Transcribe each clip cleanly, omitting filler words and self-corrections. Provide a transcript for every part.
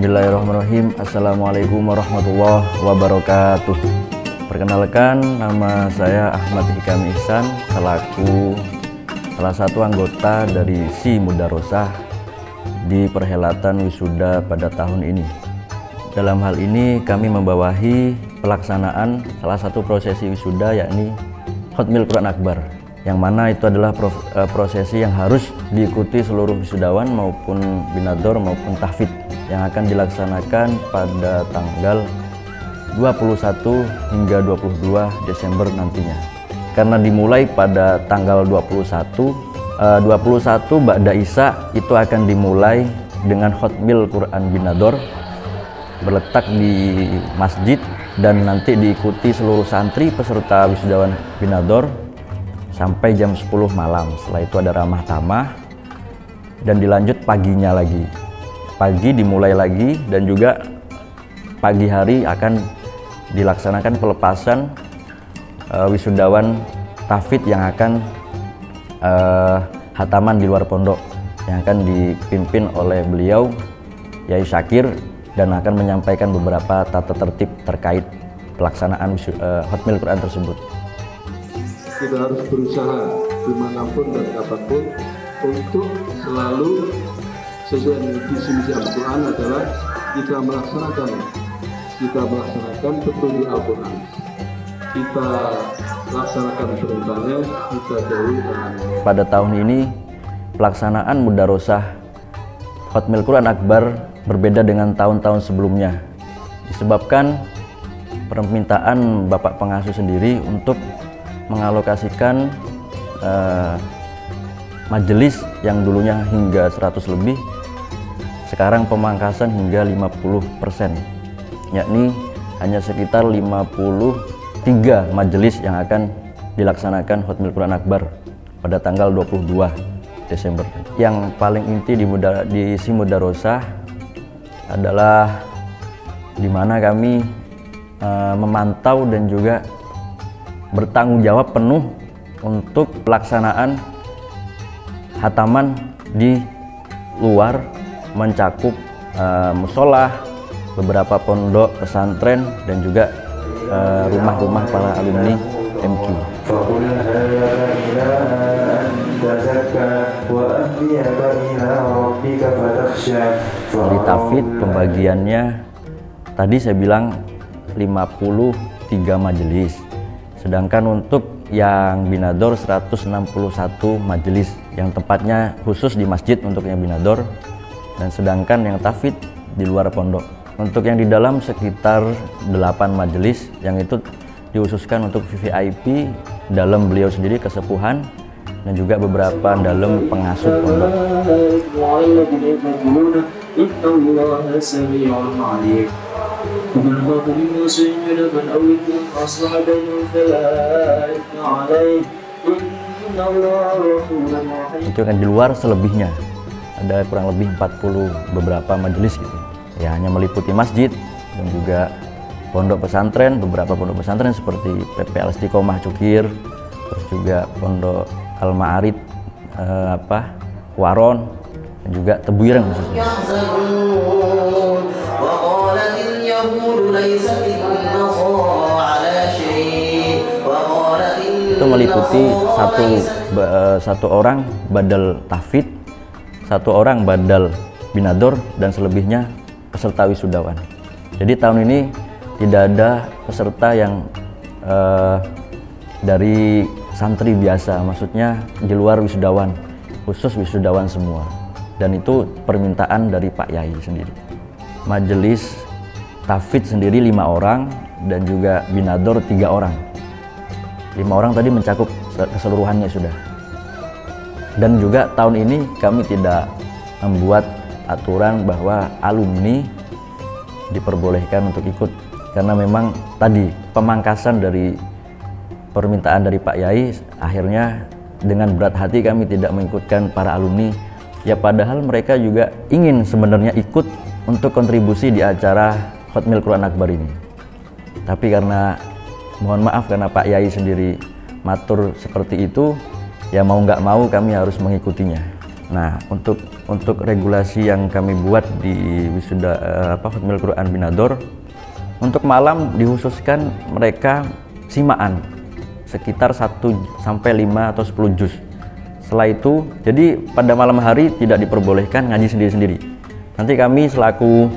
Bismillahirrahmanirrahim. Assalamualaikum warahmatullahi wabarakatuh. Perkenalkan, nama saya Ahmad Hikam Ihsan selaku salah satu anggota dari Si Mudarosah di perhelatan wisuda pada tahun ini. Dalam hal ini kami membawahi pelaksanaan salah satu prosesi wisuda, yakni Khatmil Quran Akbar, yang mana itu adalah prosesi yang harus diikuti seluruh wisudawan maupun binador maupun tahfidz, yang akan dilaksanakan pada tanggal 21 hingga 22 Desember nantinya. Karena dimulai pada tanggal 21 Ba'da Isya itu akan dimulai dengan Khatmil Quran binador berletak di masjid dan nanti diikuti seluruh santri peserta wisudawan binador sampai jam 10 malam. Setelah itu ada ramah tamah dan dilanjut paginya lagi. Pagi dimulai lagi dan juga pagi hari akan dilaksanakan pelepasan wisudawan tahfidz yang akan hataman di luar pondok, yang akan dipimpin oleh beliau Yai Syakir dan akan menyampaikan beberapa tata tertib terkait pelaksanaan Khatmil Quran tersebut. Kita harus berusaha dimanapun dan kapanpun untuk selalu sesuai dengan visi misi Al-Quran adalah kita melaksanakan petunjuk Al-Quran, kita laksanakan perintahnya, kita jauhi larangannya. Pada tahun ini pelaksanaan Mudarosah Khatmil Quran Akbar berbeda dengan tahun-tahun sebelumnya, disebabkan permintaan Bapak Pengasuh sendiri untuk mengalokasikan majelis yang dulunya hingga 100 lebih, sekarang pemangkasan hingga 50%, yakni hanya sekitar 53 majelis yang akan dilaksanakan Khatmil Quran Akbar pada tanggal 22 Desember. Yang paling inti di Si Mudarosah adalah di mana kami memantau dan juga bertanggung jawab penuh untuk pelaksanaan hataman di luar, mencakup musola, beberapa pondok pesantren dan juga rumah-rumah para alumni MQ. Dari tahfidz pembagiannya tadi saya bilang 53 majelis, sedangkan untuk yang binador 161 majelis yang tempatnya khusus di masjid untuk yang binador, dan sedangkan yang tahfidz di luar pondok. Untuk yang di dalam sekitar 8 majelis yang itu dihususkan untuk VVIP dalam beliau sendiri kesepuhan dan juga beberapa dalam pengasuh pondok. Itu kan di luar selebihnya ada kurang lebih 40 beberapa majelis gitu ya, hanya meliputi masjid dan juga pondok pesantren, beberapa pondok pesantren seperti PP Al-Istiqomah Cukir, terus juga pondok Al-Ma'arid Waron dan juga Tebuireng khususnya. Itu meliputi satu orang badal tahfidz, satu orang badal binador, dan selebihnya peserta wisudawan. Jadi tahun ini tidak ada peserta yang dari santri biasa, maksudnya di luar wisudawan, khusus wisudawan semua. Dan itu permintaan dari Pak Yai sendiri. Majelis tahfidz sendiri 5 orang dan juga binador 3 orang. 5 orang tadi mencakup keseluruhannya sudah. Dan juga tahun ini kami tidak membuat aturan bahwa alumni diperbolehkan untuk ikut, karena memang tadi pemangkasan dari permintaan dari Pak Yai, akhirnya dengan berat hati kami tidak mengikutkan para alumni. Ya padahal mereka juga ingin sebenarnya ikut untuk kontribusi di acara Khatmil Quran Akbar ini. Tapi karena mohon maaf, karena Pak Yai sendiri matur seperti itu, ya mau nggak mau kami harus mengikutinya. Nah, untuk regulasi yang kami buat di wisuda Hotmil Quran Binador, untuk malam dikhususkan mereka simaan sekitar 1 sampai 5 atau 10 juz. Setelah itu, jadi pada malam hari tidak diperbolehkan ngaji sendiri-sendiri. Nanti kami selaku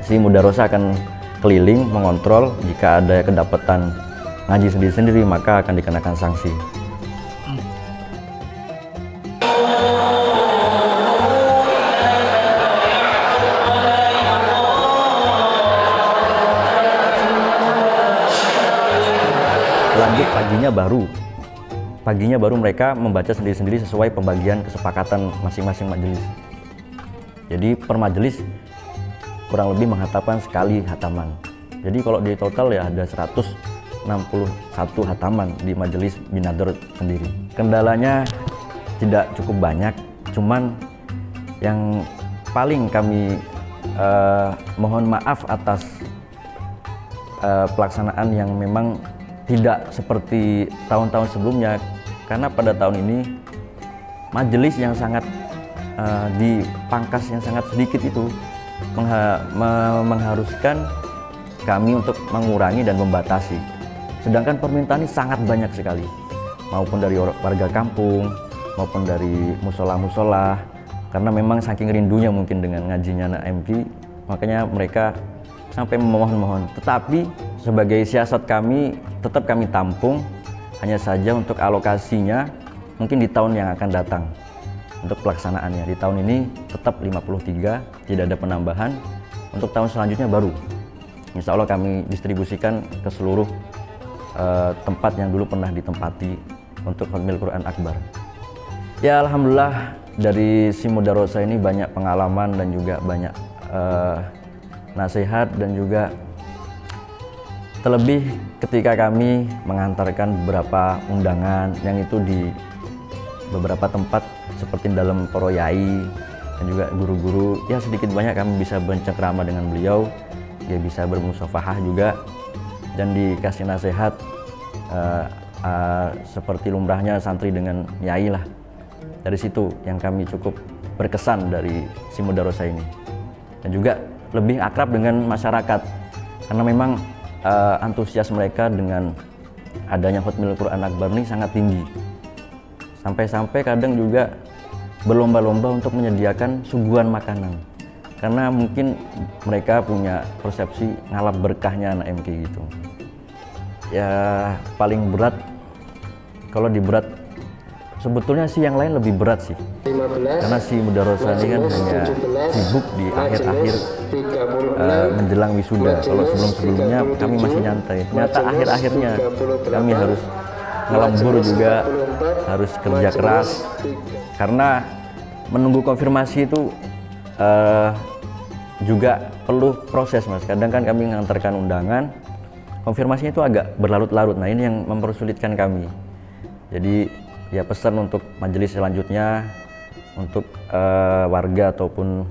si mudarosa akan keliling mengontrol, jika ada kedapatan ngaji sendiri-sendiri maka akan dikenakan sanksi. Lanjut paginya baru mereka membaca sendiri-sendiri sesuai pembagian kesepakatan masing-masing majelis. Jadi per majelis kurang lebih menghafalkan sekali hataman. Jadi kalau di total ya ada 161 hataman di majelis Binador sendiri. Kendalanya tidak cukup banyak, cuman yang paling kami mohon maaf atas pelaksanaan yang memang tidak seperti tahun-tahun sebelumnya, karena pada tahun ini majelis yang sangat di pangkas yang sangat sedikit itu mengharuskan kami untuk mengurangi dan membatasi. Sedangkan permintaan ini sangat banyak sekali, maupun dari warga kampung maupun dari musola-musola, karena memang saking rindunya mungkin dengan ngajinya anak MQ, makanya mereka sampai memohon-mohon. Tetapi sebagai siasat kami tetap kami tampung, hanya saja untuk alokasinya mungkin di tahun yang akan datang. Untuk pelaksanaannya di tahun ini tetap 53, tidak ada penambahan. Untuk tahun selanjutnya baru insya Allah kami distribusikan ke seluruh tempat yang dulu pernah ditempati untuk Hotmil Quran Akbar. Ya alhamdulillah, dari si mudarosa ini banyak pengalaman dan juga banyak nasihat, dan juga terlebih ketika kami mengantarkan beberapa undangan yang itu di beberapa tempat seperti dalam para yai dan juga guru-guru, ya sedikit banyak kami bisa bercengkrama dengan beliau, ya bisa bermusafahah juga dan dikasih nasihat seperti lumrahnya santri dengan yai lah. Dari situ yang kami cukup berkesan dari si mudarosa ini, dan juga lebih akrab dengan masyarakat karena memang antusias mereka dengan adanya Hotmil Quran Akbar ini sangat tinggi. Sampai-sampai kadang juga berlomba-lomba untuk menyediakan suguhan makanan, karena mungkin mereka punya persepsi ngalap berkahnya anak MQ gitu. Ya paling berat, kalau diberat sebetulnya sih yang lain lebih berat sih, karena si mudarosa ini kan hanya sibuk di akhir-akhir menjelang wisuda. Kalau sebelum-sebelumnya kami masih nyantai, ternyata akhir-akhirnya kami harus ngelembur juga, harus kerja keras, karena menunggu konfirmasi itu juga perlu proses mas. Kadang kan kami mengantarkan undangan, konfirmasinya itu agak berlarut-larut. Nah ini yang mempersulitkan kami. Jadi ya pesan untuk majelis selanjutnya, untuk warga ataupun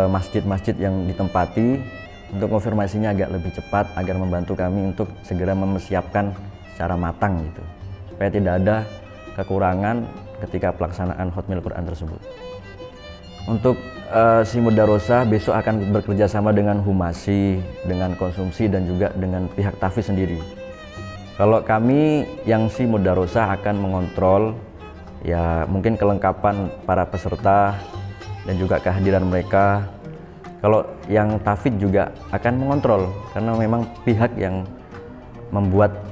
masjid-masjid yang ditempati, untuk konfirmasinya agak lebih cepat agar membantu kami untuk segera mempersiapkan secara matang gitu, supaya tidak ada kekurangan ketika pelaksanaan Hotmil Quran tersebut. Untuk si mudarosa besok akan bekerja sama dengan Humasi, dengan konsumsi dan juga dengan pihak tahfiz sendiri. Kalau kami yang si mudarosa akan mengontrol ya mungkin kelengkapan para peserta dan juga kehadiran mereka. Kalau yang tahfiz juga akan mengontrol, karena memang pihak yang membuat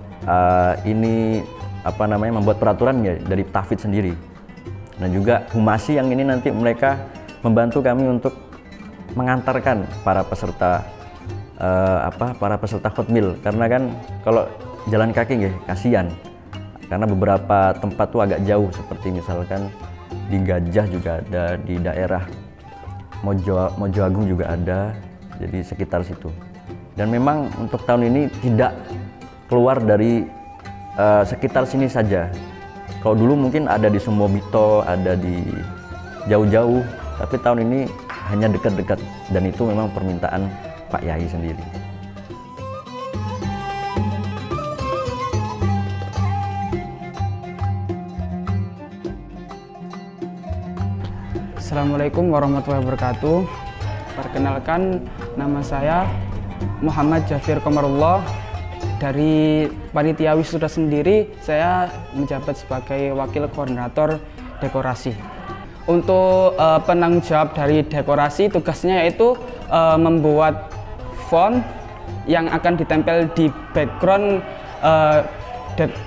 membuat peraturan ya dari tahfiz sendiri. Dan juga Humasi yang ini nanti mereka membantu kami untuk mengantarkan para peserta Hotmil, karena kan kalau jalan kaki ya kasihan, karena beberapa tempat tuh agak jauh, seperti misalkan di Gajah juga ada, di daerah Mojo Agung juga ada, jadi sekitar situ. Dan memang untuk tahun ini tidak keluar dari sekitar sini saja. Kalau dulu mungkin ada di Sumobito, ada di jauh-jauh, tapi tahun ini hanya dekat-dekat, dan itu memang permintaan Pak Yai sendiri. Assalamualaikum warahmatullahi wabarakatuh. Perkenalkan, nama saya Muhammad Jafir Komarullah. Dari panitia wisuda sendiri, saya menjabat sebagai wakil koordinator dekorasi. Untuk penanggung jawab dari dekorasi, tugasnya yaitu membuat font yang akan ditempel di background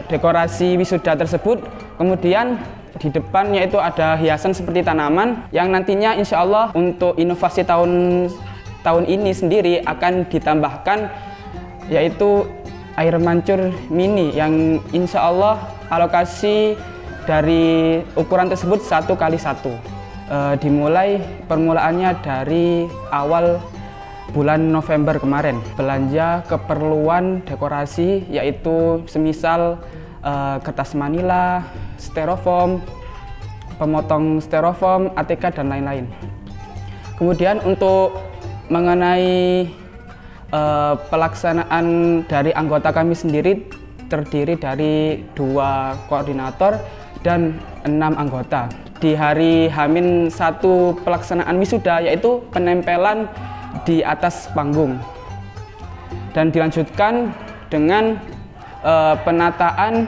dekorasi wisuda tersebut. Kemudian di depan yaitu ada hiasan seperti tanaman yang nantinya insya Allah untuk inovasi tahun ini sendiri akan ditambahkan yaitu air mancur mini yang insya Allah alokasi dari ukuran tersebut 1x1. Dimulai permulaannya dari awal bulan November kemarin. Belanja keperluan dekorasi yaitu semisal kertas manila, styrofoam, pemotong styrofoam, ATK dan lain-lain. Kemudian untuk mengenai pelaksanaan dari anggota kami sendiri terdiri dari 2 koordinator dan 6 anggota. Di hari H-1 pelaksanaan wisuda yaitu penempelan di atas panggung dan dilanjutkan dengan penataan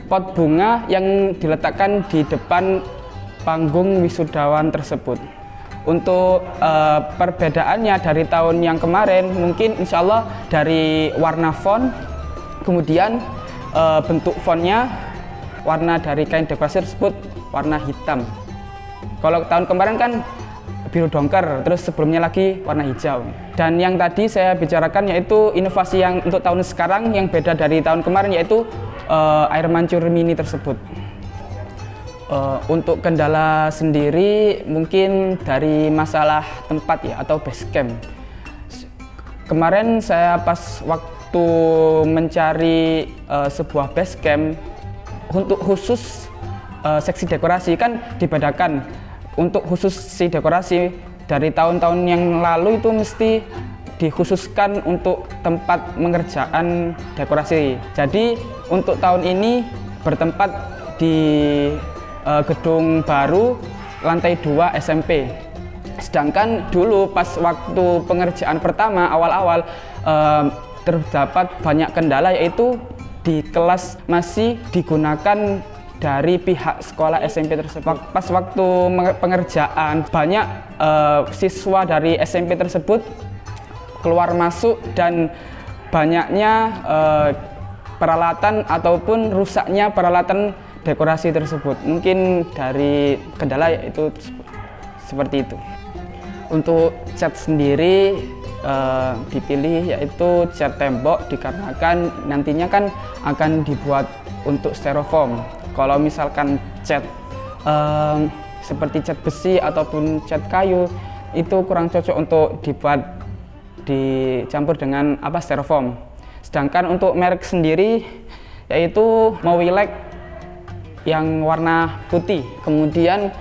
pot bunga yang diletakkan di depan panggung wisudawan tersebut. Untuk perbedaannya dari tahun yang kemarin mungkin insya Allah dari warna font, kemudian bentuk fontnya, warna dari kain dekorasi tersebut warna hitam. Kalau tahun kemarin kan biru dongker, terus sebelumnya lagi warna hijau. Dan yang tadi saya bicarakan yaitu inovasi yang untuk tahun sekarang yang beda dari tahun kemarin yaitu air mancur mini tersebut. Untuk kendala sendiri mungkin dari masalah tempat ya atau base camp. Kemarin saya pas waktu mencari sebuah base camp untuk khusus seksi dekorasi kan dibedakan. Untuk khusus si dekorasi dari tahun-tahun yang lalu itu mesti dikhususkan untuk tempat mengerjakan dekorasi. Jadi untuk tahun ini bertempat di gedung baru lantai 2 SMP. Sedangkan dulu pas waktu pengerjaan pertama awal-awal terdapat banyak kendala yaitu di kelas masih digunakan dari pihak sekolah SMP tersebut. Pas waktu pengerjaan banyak siswa dari SMP tersebut keluar masuk dan banyaknya peralatan ataupun rusaknya peralatan dekorasi tersebut. Mungkin dari kendala itu seperti itu. Untuk cat sendiri dipilih yaitu cat tembok dikarenakan nantinya kan akan dibuat untuk styrofoam. Kalau misalkan cat seperti cat besi ataupun cat kayu itu kurang cocok untuk dibuat dicampur dengan styrofoam. Sedangkan untuk merek sendiri yaitu Mowilek yang warna putih, kemudian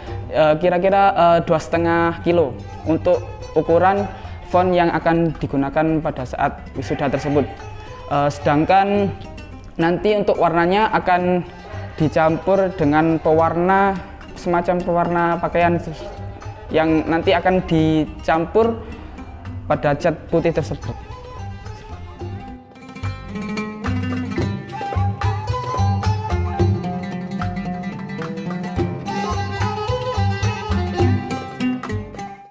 kira-kira 2,5 kilo untuk ukuran font yang akan digunakan pada saat wisuda tersebut. Sedangkan nanti untuk warnanya akan dicampur dengan pewarna, semacam pewarna pakaian yang nanti akan dicampur pada cat putih tersebut.